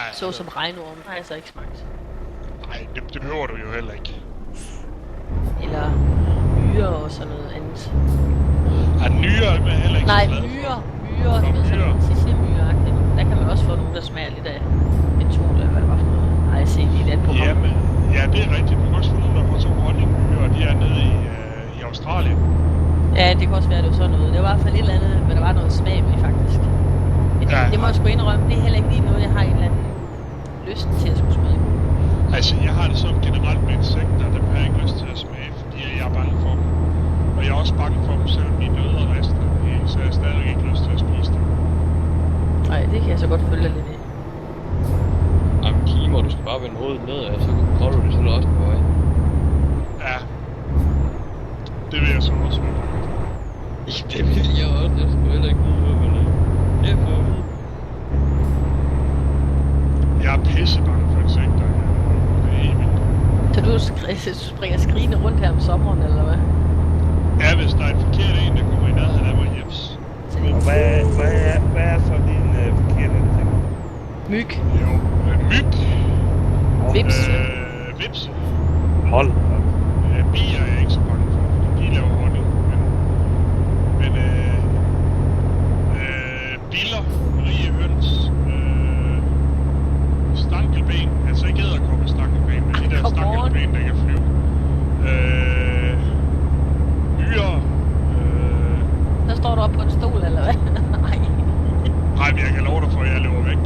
Så som regnorm har jeg så ikke smagt. Nej, det behøver du jo heller ikke. Eller myrer og sådan noget andet. Nyere er heller ikke Nej, så glad for. myrer, sådan sissemyre-agtigt. Der kan man også få nogle, der smager lidt af mentol, eller hvad det var for noget. Har jeg set i et andet program. Jamen, ja, det er rigtigt. Du kan også få nogle, der får to honningmyrer, og de er nede i Australien. Ja, det kan også være, det var sådan noget. Det var i hvert fald et eller andet, men der var noget smag med, faktisk. Det må jeg sgu indrømme, det er heller ikke lige noget, jeg har en eller anden lyst til at skulle smage på. Altså, jeg har det sådan generelt med insekter, dem har jeg ikke lyst til at smage, fordi jeg er bange for dem. Og jeg er også bange for dem, selvom de er døde og rester, så jeg har stadig ikke lyst til at spise dem. Nej, det kan jeg så godt følge lidt i. Jamen, Kimo, du skal bare vende hovedet nedad, så prøver du det selv også på vej. Ja. Det vil jeg så også være bange for. Det vil jeg også, jeg skulle heller ikke vide, hvad det er. Det er for at vide. Jeg er pisse bange for insekter. Det er helt vildt. Så du springer skrigende rundt her om sommeren, eller hvad? Ja, hvis der er en forkert en, der kommer i nærheden af mig, jeps. Så det er Og hvad er så din forkerte ting? myg. Jo, myg. Vips. Vips. Hold. Bier er jeg ikke så bange for, fordi de laver honning. Men biller, rige høns, stankelben, altså ikke edderkoppe stankelben, men de der stankelben, der kan flyve. Myrer. Der står du op på en stol, eller hvad? Nej. Nej, men jeg kan love dig for, at jeg løber væk.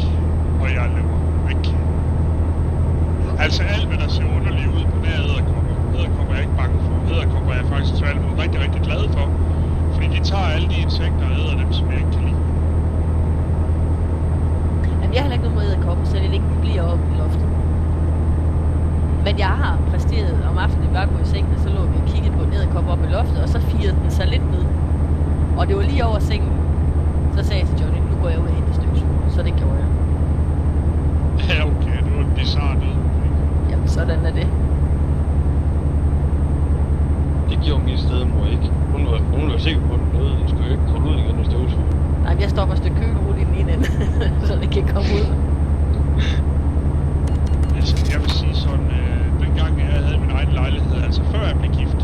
Og jeg løber væk. Altså alt, hvad der ser underligt ud på nær edderkopper. Edderkopper er jeg ikke bange for. Edderkopper er jeg faktisk tværtimod rigtig, rigtig glad for. Fordi de tager alle de insekter og æder dem, som jeg ikke kan lide. Jamen, jeg har heller ikke noget mod edderkopper, så det ikke bliver oppe i loftet. Men jeg har præsteret om aftenen, vi var på i sengen, og så lå vi og kiggede på en edderkop op i loftet, og så firede den sig lidt ned. Og det var lige over sengen. Så sagde jeg til Johnny, nu går jeg ud og henter støvsuger. Så det gjorde jeg. Ja, okay, det var en bizarre død. Jamen, sådan er det. Det gjorde min stedmor ikke. Hun var sikker på, at den døde. Den skulle jo ikke komme ud igen og støvsuge. Nej, men jeg stopper et stykke køkkenrulle i den ene ende, så det kan komme ud. Altså, jeg vil sige sådan, dengang jeg havde min egen lejlighed, altså før jeg blev gift,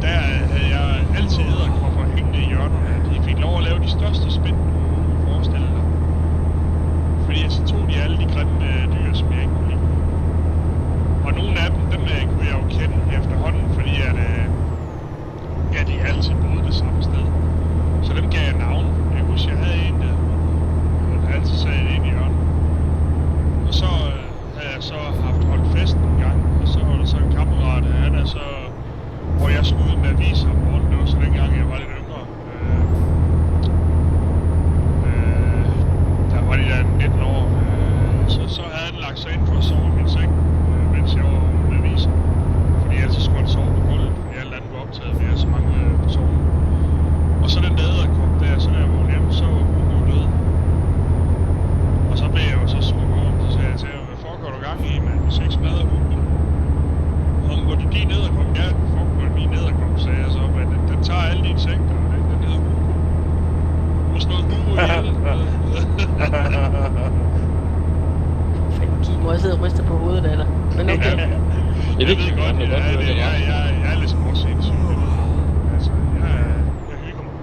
der havde jeg altid edderkopper hængende i hjørnerne. De fik lov at lave de største spænd, du kunne forestille dig. Fordi så tog de alle de grimme dyr, som jeg ikke kunne lide. Og nogle af dem kunne jeg jo kende efterhånden, fordi at, de altid boede det samme sted. Så dem gav jeg navn. Jeg husker, jeg havde en der altid sad ind i hjørnet. Og så havde jeg så haft holdt fest en gang, og så var der så en kammerat, han er så, hvor jeg skulle ud med aviser om morgenen. Det var så dengang, jeg var lidt yngre. Der var de der 19 år. Så havde han lagt sig ind for at sove i min seng, mens jeg var med aviser. Fordi ellers skulle han sove på gulvet, fordi alt andet var optaget. Vi havde så mange personer. Og så den der edderkop der, så der vågnede hjemme, så var hun død. Og så blev jeg jo så sur på ham, så sagde jeg til ham, hvad foregår du gang i, mand? Hvis jeg ikke smadrer hunden. Og var det din edderkop? Ja, foregår det min edderkop, sagde jeg så, men den tager alle de insekter, og den hedder hugo. Du har slået hugo ihjel. Kimo, jeg sidder og ryster på hovedet af dig. Men okay. Jeg ved godt, jeg er lidt småsindssyg. Altså, jeg hygger mig.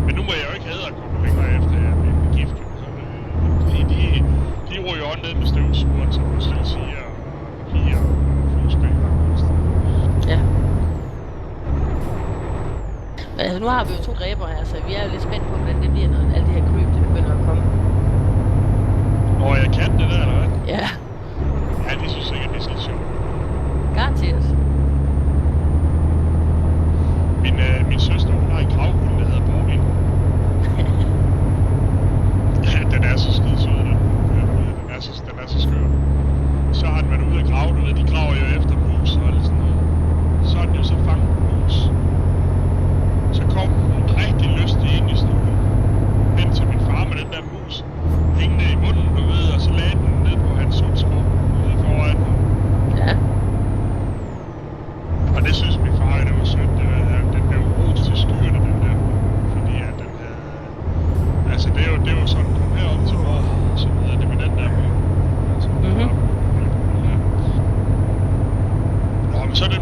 Men nu må jeg jo ikke edderkoppe længere efter, jeg er blevet gift. De ryger jo ned med støvsugeren, som du selv siger, og piger og fluespil. Ja. Men altså, nu har vi jo 2 dræber her, så vi er jo lidt spændt på, hvordan det bliver, når alle de her creep, det begynder at komme. Og jeg kan det der, eller hvad? Ja, Ja, det synes sikkert, det er sådan sjovt. garanteret. Min søster, hun har en gravhund, der hedder Borgin. Ja, den er så skidesød, den. Den er så skør. Så har den været ude at grave, du ved, de graver jo efter mus og alt sådan noget. Så har den jo så fanget mus. Så kom hun rigtig lystig ind i stuen, hen til min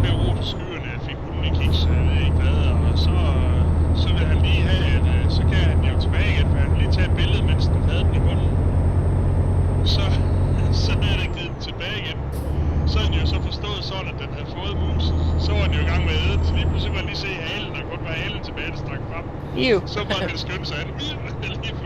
ved at ro til skyerne, jeg fik hunden i kiks, jeg ved ikke hvad, og så vil han lige have, at så kan han jo tilbage igen, for han vil lige tage et billede, mens den havde den i munden. Så havde jeg givet den tilbage igen. Så havde den jo så forstået sådan, at den havde fået musen. Så var den jo i gang med at æde den, så lige pludselig kunne man lige se halen, og kun var halen tilbage, der strak frem. Jo. Så var den skønne sig, han